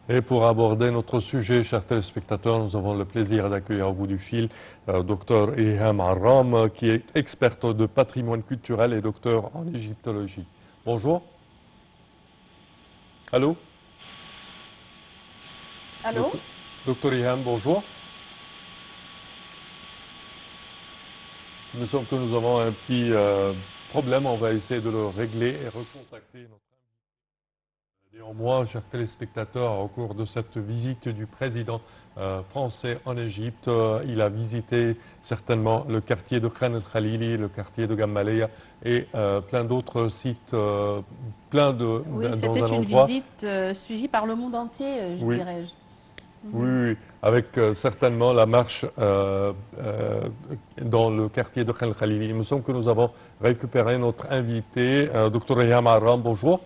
Et pour aborder notre sujet, chers téléspectateurs, nous avons le plaisir d'accueillir au bout du fil Dr Ilham Arram, qui est experte de patrimoine culturel et docteur en égyptologie. Bonjour. Allô? Allô? Dr Ilham, bonjour. Il me semble que nous avons un petit problème, on va essayer de le régler et recontacter notre... Néanmoins, chers téléspectateurs, au cours de cette visite du président français en Égypte, il a visité certainement le quartier de Khan el-Khalili, le quartier de Gamaleya et plein d'autres sites, Oui, dans c'était un une endroit. visite suivie par le monde entier, je Oui, dirais-je. oui, oui, avec certainement la marche dans le quartier de Khan el-Khalili. Il me semble que nous avons récupéré notre invité, Dr Ilham Arram, bonjour.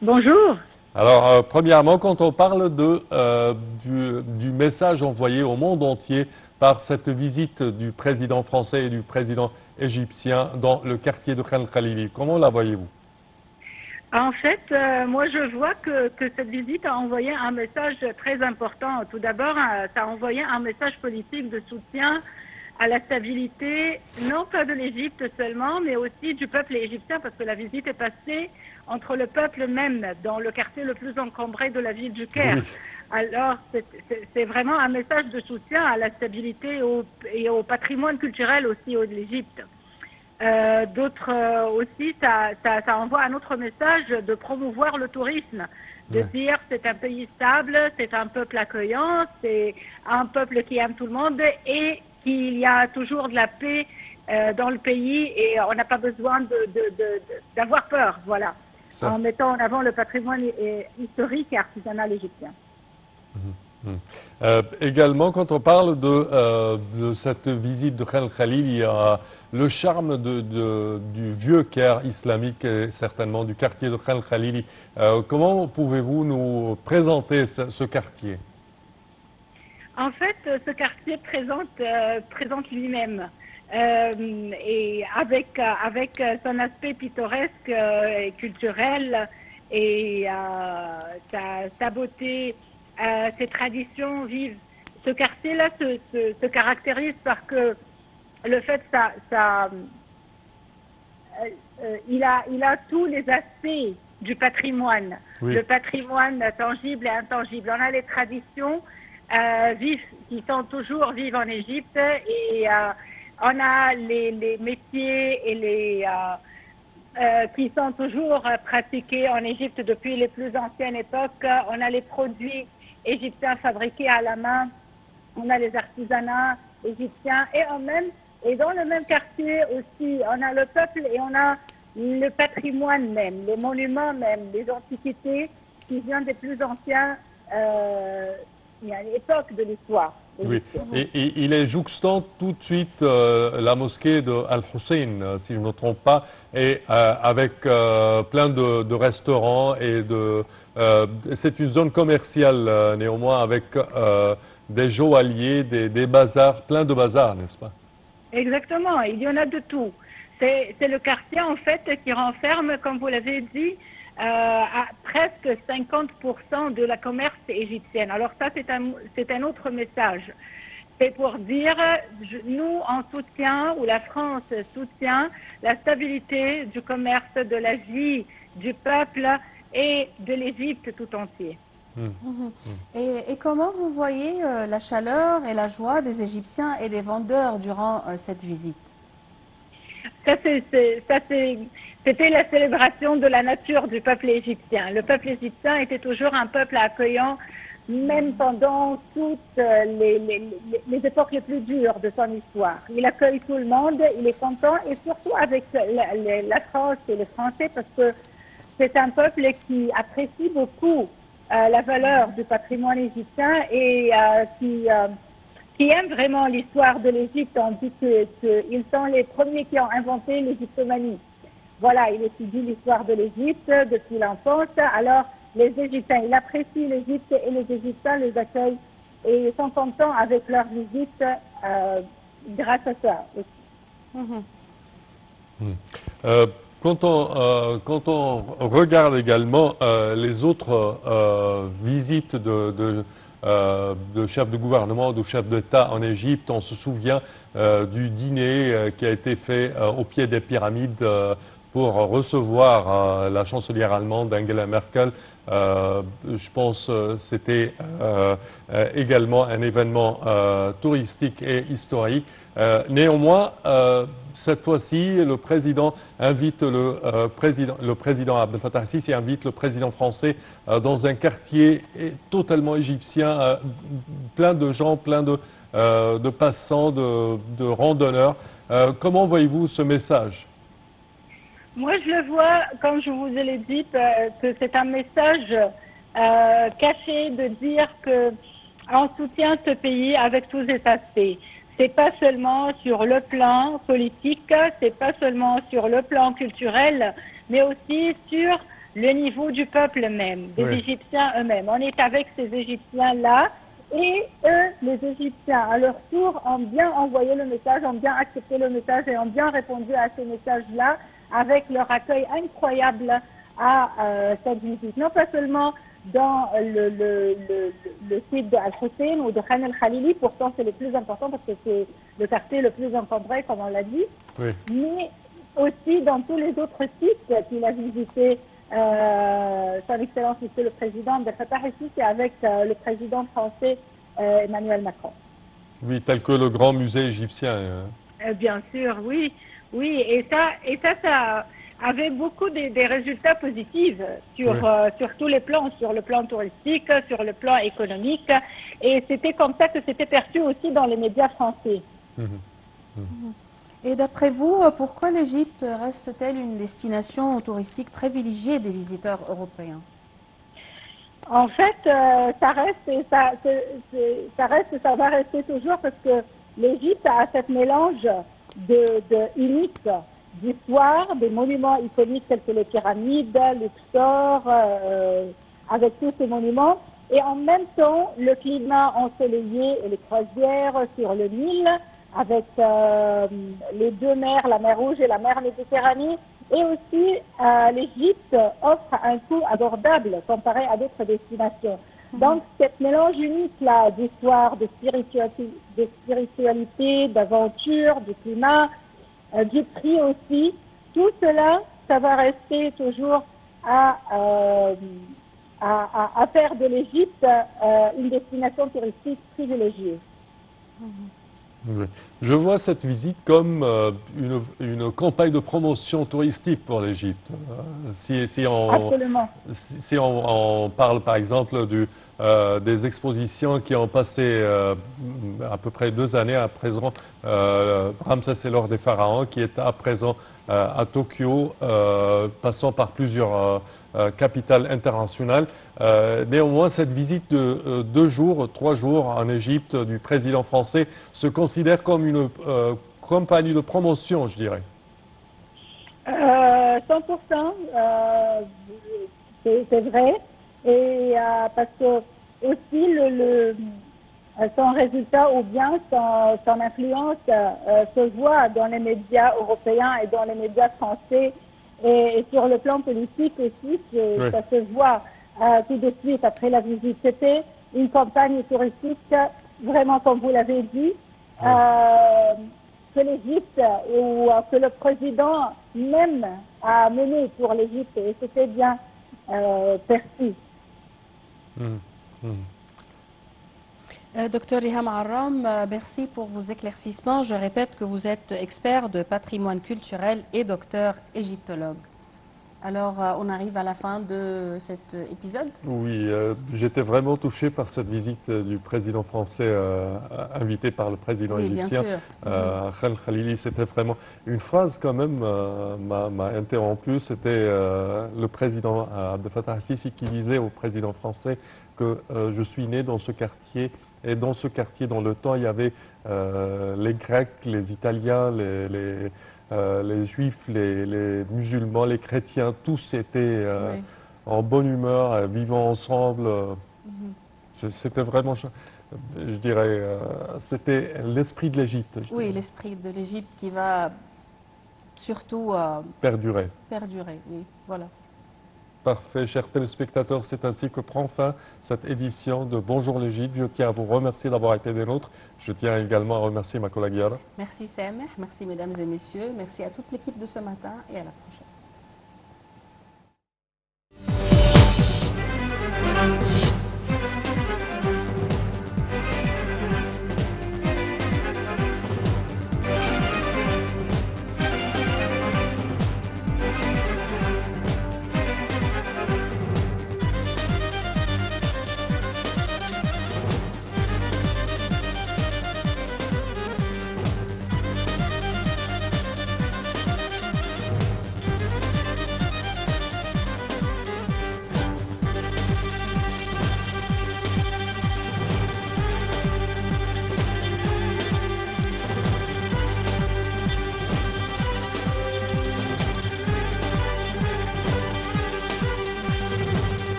Bonjour. Alors, premièrement, quand on parle du message envoyé au monde entier par cette visite du président français et du président égyptien dans le quartier de Khan Khalili, comment la voyez-vous? En fait, moi je vois que cette visite a envoyé un message très important. Tout d'abord, ça a envoyé un message politique de soutien à la stabilité, non pas de l'Égypte seulement, mais aussi du peuple égyptien, parce que la visite est passée entre le peuple même, dans le quartier le plus encombré de la ville du Caire. Oui, Alors, c'est vraiment un message de soutien à la stabilité et au patrimoine culturel aussi de l'Égypte. D'autres aussi, ça envoie un autre message de promouvoir le tourisme, de dire c'est un pays stable, c'est un peuple accueillant, c'est un peuple qui aime tout le monde et qu'il y a toujours de la paix dans le pays et on n'a pas besoin d'avoir peur, voilà, ça. en mettant en avant le patrimoine historique et artisanal égyptien. Également, quand on parle de cette visite de Khan Khalil, il y a le charme du vieux Caire islamique et certainement du quartier de Khan Khalili. Comment pouvez-vous nous présenter ce quartier? En fait, ce quartier présente lui-même. Et avec son aspect pittoresque et culturel et sa beauté, ses traditions vives. Ce quartier-là se caractérise par que le fait il a tous les aspects du patrimoine, Oui. le patrimoine tangible et intangible. On a les traditions vives qui sont toujours vives en Égypte et on a les métiers et qui sont toujours pratiqués en Égypte depuis les plus anciennes époques. On a les produits égyptiens fabriqués à la main, on a les artisanats égyptiens et dans le même quartier aussi, on a le peuple et on a le patrimoine même, les monuments même, les antiquités qui viennent des plus anciens époques de l'histoire. Oui, et il est jouxtant tout de suite la mosquée de Al-Hussein, si je ne me trompe pas, et avec plein de restaurants et c'est une zone commerciale néanmoins avec des joailliers, des bazars, plein de bazars, n'est-ce pas? Exactement, il y en a de tout. C'est le quartier en fait qui renferme, comme vous l'avez dit, à presque 50% de la commerce égyptienne. Alors ça, c'est un autre message. C'est pour dire, nous, on soutient, ou la France soutient, la stabilité du commerce, de la vie du peuple et de l'Égypte tout entier. Et comment vous voyez la chaleur et la joie des Égyptiens et des vendeurs durant cette visite? C'était la célébration de la nature du peuple égyptien. Le peuple égyptien était toujours un peuple accueillant, même pendant toutes les époques les plus dures de son histoire. Il accueille tout le monde, il est content, et surtout avec la France et les Français, parce que c'est un peuple qui apprécie beaucoup la valeur du patrimoine égyptien et qui aiment vraiment l'histoire de l'Égypte. On dit qu'ils sont les premiers qui ont inventé l'égyptomanie. Voilà, il étudie l'histoire de l'Égypte depuis l'enfance. Alors, les Égyptiens, ils apprécient l'Égypte et les Égyptiens les accueillent et ils sont contents avec leur visite grâce à ça aussi. Quand on regarde également les autres visites de chefs de gouvernement, de chefs d'État en Égypte, on se souvient du dîner qui a été fait au pied des pyramides pour recevoir la chancelière allemande Angela Merkel. Je pense que c'était également un événement touristique et historique. Néanmoins, cette fois-ci, le président invite le président Abdel Fattah al-Sisi invite le président français dans un quartier totalement égyptien, plein de gens, plein de passants, de randonneurs. Comment voyez-vous ce message? Moi, je le vois, comme je vous l'ai dit, que c'est un message caché de dire qu'on soutient ce pays avec tous ses aspects. C'est pas seulement sur le plan politique, c'est pas seulement sur le plan culturel, mais aussi sur le niveau du peuple même, des Égyptiens eux-mêmes. On est avec ces Égyptiens-là et eux, les Égyptiens, à leur tour, ont bien envoyé le message, ont bien accepté le message et ont bien répondu à ce message-là avec leur accueil incroyable à cette visite. Non pas seulement dans le site de Al-Hussein ou de Khan el-Khalili, pourtant c'est le plus important parce que c'est le quartier le plus encombré, comme on l'a dit, mais aussi dans tous les autres sites qu'il a visités, son Excellence Monsieur le Président Abdel Fattah al-Sisi avec le président français Emmanuel Macron. Oui, tel que le grand musée égyptien. Bien sûr, oui. Oui, et ça avait beaucoup des résultats positifs sur tous les plans, sur le plan touristique, sur le plan économique, et c'était comme ça que c'était perçu aussi dans les médias français. Et d'après vous, pourquoi l'Égypte reste-t-elle une destination touristique privilégiée des visiteurs européens? En fait, ça reste et ça va rester toujours parce que l'Égypte a cet mélange unique d'histoire, des monuments iconiques tels que les pyramides, Luxor, avec tous ces monuments, et en même temps le climat ensoleillé et les croisières sur le Nil, avec les deux mers, la mer Rouge et la mer Méditerranée, et aussi l'Égypte offre un coût abordable comparé à d'autres destinations. Donc, cette mélange unique-là d'histoire, de spiritualité, d'aventure, du climat, du prix aussi, tout cela, ça va rester toujours à faire de l'Égypte une destination touristique privilégiée. Je vois cette visite comme une campagne de promotion touristique pour l'Égypte. Si on parle par exemple des expositions qui ont passé à peu près 2 années à présent, Ramsès et l'or des pharaons, qui est à présent à Tokyo, passant par plusieurs capitales internationales. Néanmoins, cette visite de 2 jours, 3 jours en Égypte du président français se considère comme une campagne de promotion, je dirais. 100%, c'est vrai. Et parce que aussi son résultat ou bien son influence se voit dans les médias européens et dans les médias français. Et sur le plan politique aussi, ça se voit tout de suite après la visite. C'était une campagne touristique, vraiment comme vous l'avez dit, que l'Égypte ou que le président même a mené pour l'Égypte, et c'était bien perçu. Docteur Riham Arram, merci pour vos éclaircissements. Je répète que vous êtes expert de patrimoine culturel et docteur égyptologue. Alors, on arrive à la fin de cet épisode. Oui, j'étais vraiment touché par cette visite du président français invité par le président égyptien. Khan Khalili, c'était vraiment une phrase quand même m'a interrompu. C'était le président Abdel Fattah al-Sisi qui disait au président français que je suis né dans ce quartier. Et dans ce quartier, dans le temps, il y avait les Grecs, les Italiens, les Juifs, les musulmans, les chrétiens, tous étaient en bonne humeur, vivant ensemble. C'était vraiment, je dirais, c'était l'esprit de l'Égypte. Oui, l'esprit de l'Égypte surtout perdurer. perdurer. Oui, voilà. Parfait, chers téléspectateurs, c'est ainsi que prend fin cette édition de Bonjour l'Égypte. Je tiens à vous remercier d'avoir été des nôtres. Je tiens également à remercier ma collègue Yara. Merci Sameh, merci mesdames et messieurs, merci à toute l'équipe de ce matin et à la prochaine.